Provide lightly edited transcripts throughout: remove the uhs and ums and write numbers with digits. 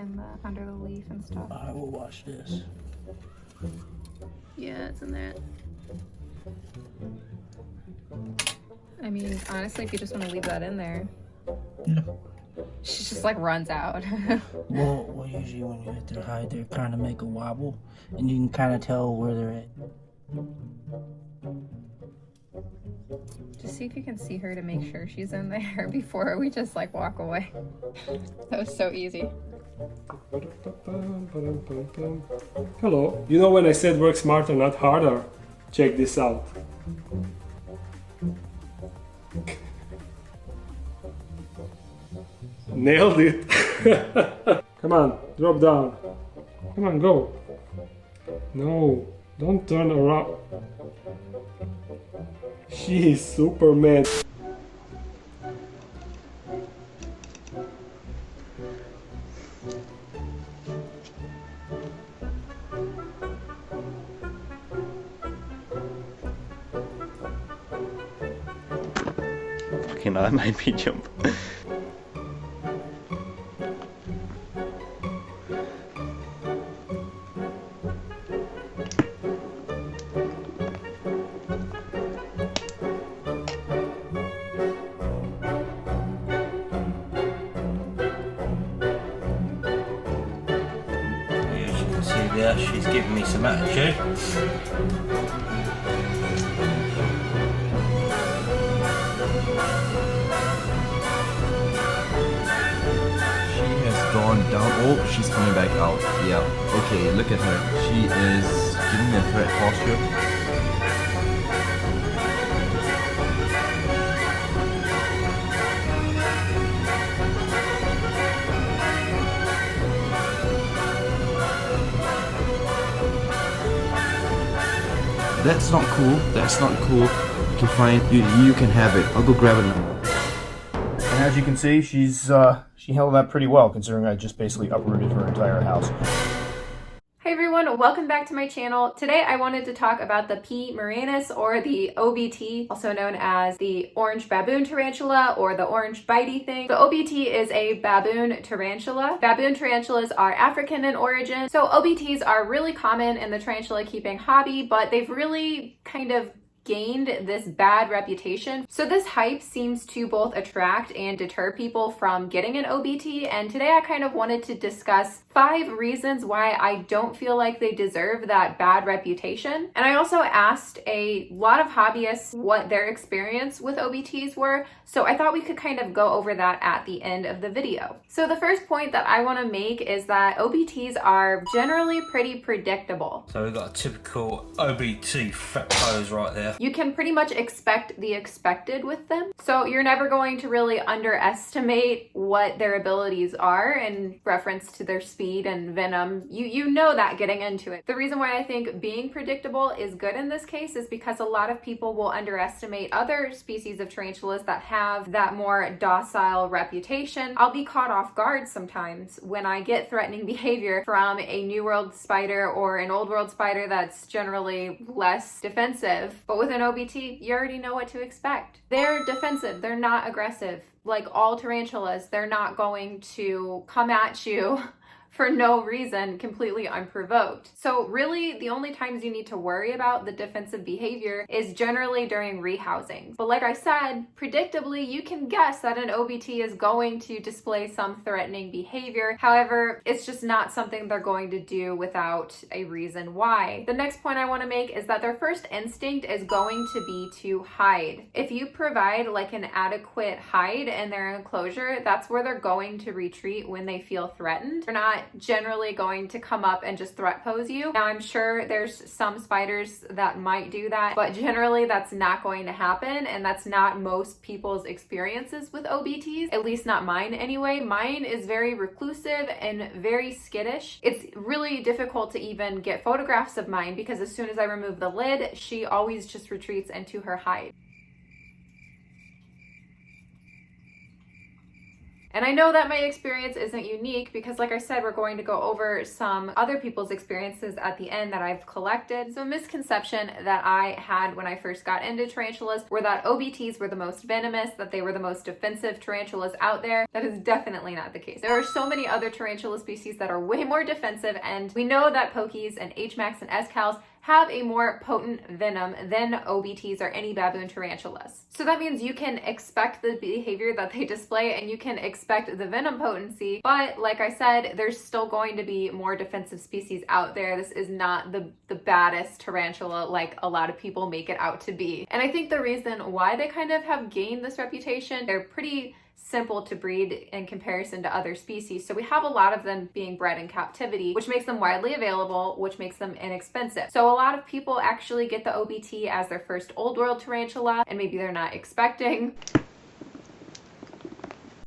in the under the leaf and stuff. I will watch this. Yeah, it's in there. I mean, honestly, if you just want to leave that in there. Yeah. She just like runs out. Well, usually when you hit their hide, they kind of make a wobble, and you can kind of tell where they're at. Just see if you can see her to make sure she's in there before we just like walk away. That was so easy. Hello. You know when I said work smarter, not harder? Check this out. Nailed it. Come on, drop down. Come on, go. No, don't turn around. She is Superman. Fucking hell, that made me jump. As you can see there, she's giving me some attitude. Gone down. Oh, she's coming back out. Yeah. Okay, look at her. She is giving me a threat posture. That's not cool. That's not cool. You can find. You can have it. I'll go grab it now. And as you can see, she held that pretty well, considering I just basically uprooted her entire house. Hey everyone, welcome back to my channel. Today I wanted to talk about the P. murinus, or the OBT, also known as the orange baboon tarantula or the orange bitey thing. The OBT is a baboon tarantula. Baboon tarantulas are African in origin, so OBTs are really common in the tarantula keeping hobby, but they've really kind of gained this bad reputation. So this hype seems to both attract and deter people from getting an OBT, and today I kind of wanted to discuss 5 reasons why I don't feel like they deserve that bad reputation. And I also asked a lot of hobbyists what their experience with OBTs were, so I thought we could kind of go over that at the end of the video. So the first point that I want to make is that OBTs are generally pretty predictable. So we've got a typical OBT fat pose right there. You can pretty much expect the expected with them. So you're never going to really underestimate what their abilities are in reference to their speed and venom. You know that getting into it. The reason why I think being predictable is good in this case is because a lot of people will underestimate other species of tarantulas that have that more docile reputation. I'll be caught off guard sometimes when I get threatening behavior from a New World spider or an Old World spider that's generally less defensive. But with an OBT, you already know what to expect. They're defensive, they're not aggressive. Like all tarantulas, they're not going to come at you for no reason, completely unprovoked. So really, the only times you need to worry about the defensive behavior is generally during rehousing. But like I said, predictably, you can guess that an OBT is going to display some threatening behavior. However, it's just not something they're going to do without a reason why. The next point I want to make is that their first instinct is going to be to hide. If you provide like an adequate hide in their enclosure, that's where they're going to retreat when they feel threatened. They're not generally going to come up and just threat pose you. Now I'm sure there's some spiders that might do that, but generally that's not going to happen, and that's not most people's experiences with OBTs, at least not mine anyway. Mine is very reclusive and very skittish. It's really difficult to even get photographs of mine because as soon as I remove the lid, she always just retreats into her hide. And I know that my experience isn't unique because, like I said, we're going to go over some other people's experiences at the end that I've collected. So a misconception that I had when I first got into tarantulas were that OBTs were the most venomous, that they were the most defensive tarantulas out there. That is definitely not the case. There are so many other tarantula species that are way more defensive, and we know that pokies and HMACs and S-Cals have a more potent venom than OBTs or any baboon tarantulas. So that means you can expect the behavior that they display and you can expect the venom potency, but like I said, there's still going to be more defensive species out there. This is not the baddest tarantula like a lot of people make it out to be. And I think the reason why they kind of have gained this reputation, they're pretty simple to breed in comparison to other species. So we have a lot of them being bred in captivity, which makes them widely available, which makes them inexpensive. So a lot of people actually get the OBT as their first old world tarantula, and maybe they're not expecting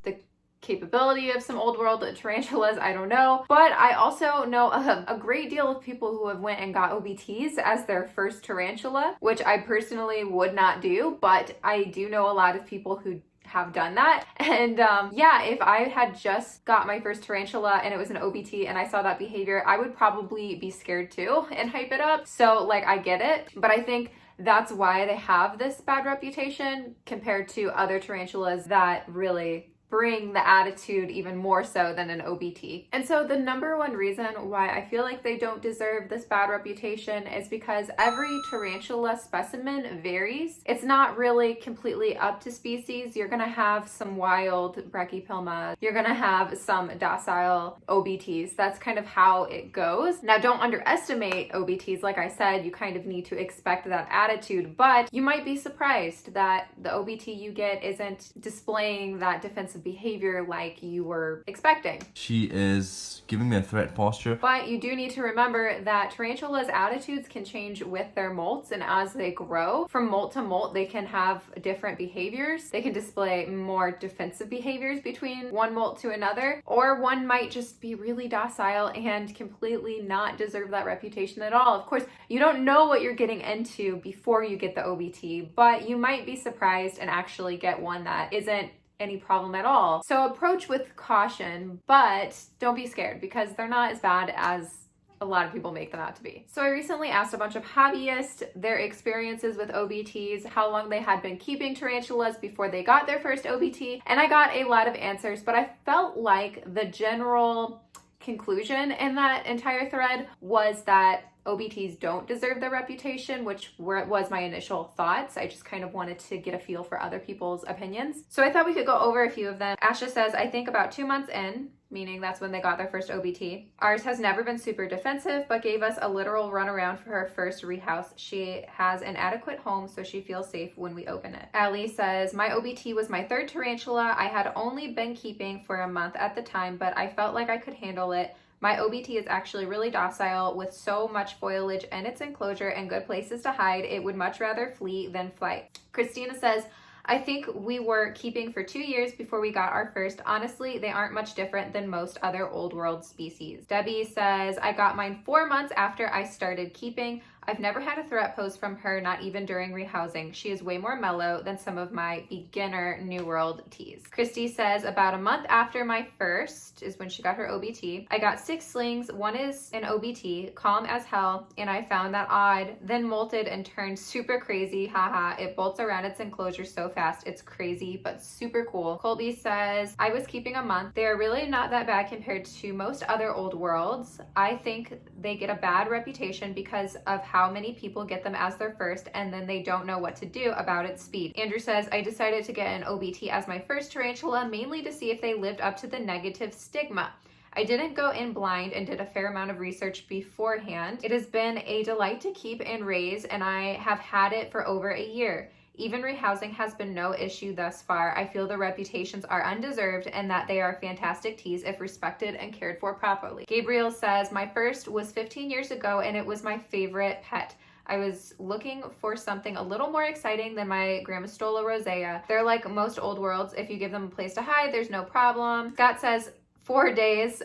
the capability of some old world tarantulas, I don't know. But I also know a great deal of people who have went and got OBTs as their first tarantula, which I personally would not do, but I do know a lot of people who have done that. And yeah, if I had just got my first tarantula and it was an OBT and I saw that behavior, I would probably be scared too and hype it up. So like, I get it, but I think that's why they have this bad reputation compared to other tarantulas that really bring the attitude even more so than an OBT. And so the number one reason why I feel like they don't deserve this bad reputation is because every tarantula specimen varies. It's not really completely up to species. You're gonna have some wild Brachypelma. You're gonna have some docile OBTs. That's kind of how it goes. Now, don't underestimate OBTs. Like I said, you kind of need to expect that attitude, but you might be surprised that the OBT you get isn't displaying that defensive behavior like you were expecting. She is giving me a threat posture. But you do need to remember that tarantulas' attitudes can change with their molts, and as they grow from molt to molt, they can have different behaviors. They can display more defensive behaviors between one molt to another, or one might just be really docile and completely not deserve that reputation at all. Of course, you don't know what you're getting into before you get the OBT, but you might be surprised and actually get one that isn't any problem at all. So approach with caution, but don't be scared because they're not as bad as a lot of people make them out to be. So I recently asked a bunch of hobbyists their experiences with OBTs, how long they had been keeping tarantulas before they got their first OBT, and I got a lot of answers, but I felt like the general conclusion in that entire thread was that OBTs don't deserve their reputation, which was my initial thoughts. I just kind of wanted to get a feel for other people's opinions. So I thought we could go over a few of them. Asha says, I think about 2 months in, meaning that's when they got their first OBT. Ours has never been super defensive, but gave us a literal runaround for her first rehouse. She has an adequate home, so she feels safe when we open it. Ali says, my OBT was my third tarantula. I had only been keeping for a month at the time, but I felt like I could handle it. My OBT is actually really docile with so much foliage in its enclosure and good places to hide. It would much rather flee than fight. Christina says, I think we were keeping for 2 years before we got our first. Honestly, they aren't much different than most other old world species. Debbie says, I got mine 4 months after I started keeping. I've never had a threat pose from her, not even during rehousing. She is way more mellow than some of my beginner New World teas. Christy says, about a month after my first is when she got her OBT. I got 6 slings. One is an OBT, calm as hell, and I found that odd, then molted and turned super crazy. Haha, it bolts around its enclosure so fast. It's crazy, but super cool. Colby says, I was keeping a month. They are really not that bad compared to most other old worlds. I think they get a bad reputation because of how many people get them as their first and then they don't know what to do about its speed. Andrew says, I decided to get an OBT as my first tarantula mainly to see if they lived up to the negative stigma. I didn't go in blind and did a fair amount of research beforehand. It has been a delight to keep and raise, and I have had it for over a year. Even rehousing has been no issue thus far. I feel the reputations are undeserved and that they are fantastic teas if respected and cared for properly. Gabriel says, my first was 15 years ago and it was my favorite pet. I was looking for something a little more exciting than my Grammostola rosea. They're like most old worlds. If you give them a place to hide, there's no problem. Scott says, 4 days.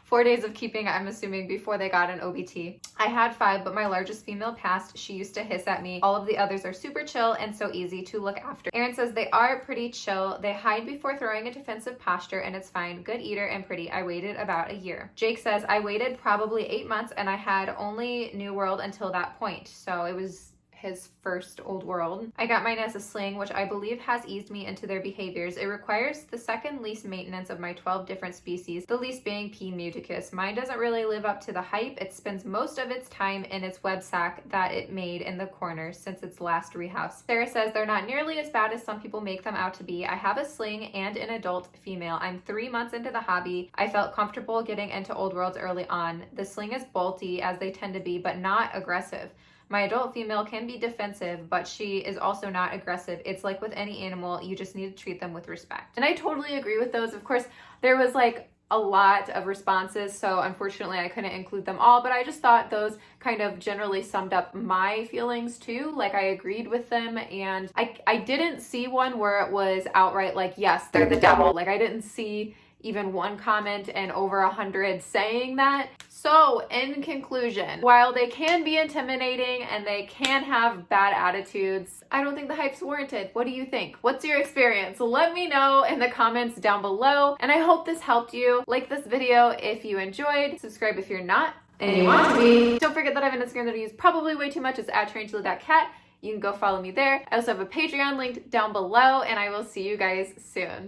4 days of keeping, I'm assuming, before they got an OBT. I had 5, but my largest female passed. She used to hiss at me. All of the others are super chill and so easy to look after. Aaron says they are pretty chill. They hide before throwing a defensive posture and it's fine. Good eater and pretty. I waited about a year. Jake says I waited probably 8 months and I had only New World until that point. So it was his first Old World. I got mine as a sling, which I believe has eased me into their behaviors. It requires the second least maintenance of my 12 different species, the least being P. muticus. Mine doesn't really live up to the hype. It spends most of its time in its web sack that it made in the corner since its last rehouse. Sarah says they're not nearly as bad as some people make them out to be. I have a sling and an adult female. I'm 3 months into the hobby. I felt comfortable getting into Old Worlds early on. The sling is bolty, as they tend to be, but not aggressive. My adult female can be defensive, but she is also not aggressive. It's like with any animal, you just need to treat them with respect. And I totally agree with those. Of course, there was like a lot of responses, so unfortunately I couldn't include them all, but I just thought those kind of generally summed up my feelings too. Like, I agreed with them, and I didn't see one where it was outright like, yes, they're the devil. Like, I didn't see even one comment and over 100 saying that. So in conclusion, while they can be intimidating and they can have bad attitudes, I don't think the hype's warranted. What do you think? What's your experience? Let me know in the comments down below. And I hope this helped you. Like this video if you enjoyed. Subscribe if you're not and you want to be. Don't forget that I have an Instagram that I use probably way too much. It's @Tarantula.Kat. You can go follow me there. I also have a Patreon linked down below, and I will see you guys soon.